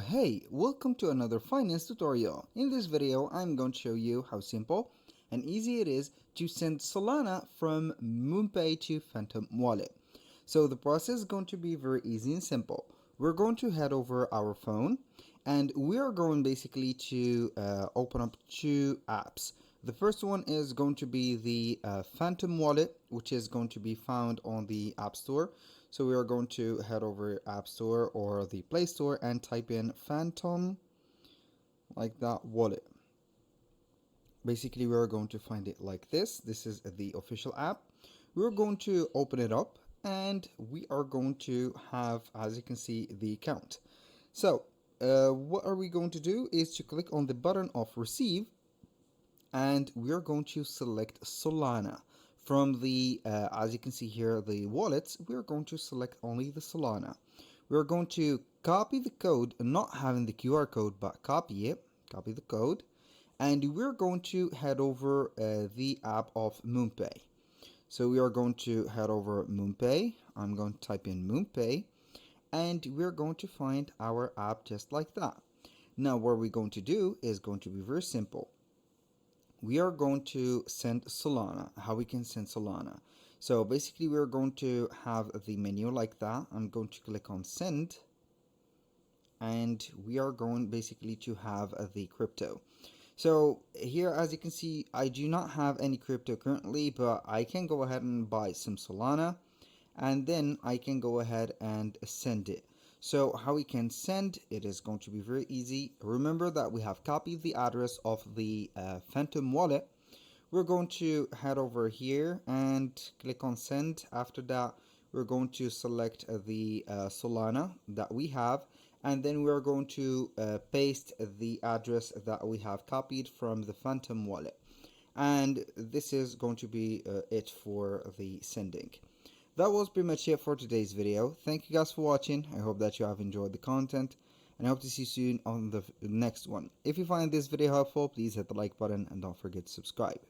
Hey, welcome to another finance tutorial. In this video, I'm going to show you how simple and easy it is to send Solana from MoonPay to Phantom Wallet. So the process is going to be very easy and simple. We're going to head over our phone and we are going basically to open up two apps. The first one is going to be the Phantom Wallet, which is going to be found on the App Store. So we are going to head over App Store or the Play Store and type in Phantom like that wallet. Basically, we are going to find it like this. This is the official app. We're going to open it up and we are going to have, as you can see, the account. So what are we going to do is to click on the button of receive, and we are going to select Solana. From the, as you can see here, the wallets, we are going to select only the Solana. We are going to copy the code, not having the QR code, but copy it, copy the code, and we're going to head over the app of MoonPay. So we are going to head over MoonPay. I'm going to type in MoonPay, and we're going to find our app just like that. Now, what we're going to do is going to be very simple. We are going to send Solana. How we can send Solana? So basically, we're going to have the menu like that. I'm going to click on send, and we are going basically to have the crypto. So here, as you can see, I do not have any crypto currently, but I can go ahead and buy some Solana, and then I can go ahead and send it. So how we can send it is going to be very easy. Remember that we have copied the address of the Phantom wallet. We're going to head over here and click on send. After that, we're going to select the Solana that we have, and then we're going to paste the address that we have copied from the Phantom wallet. And this is going to be it for the sending. That was pretty much it for today's video. Thank you guys for watching. I hope that you have enjoyed the content, and I hope to see you soon on the next one. If you find this video helpful, please hit the like button and don't forget to subscribe.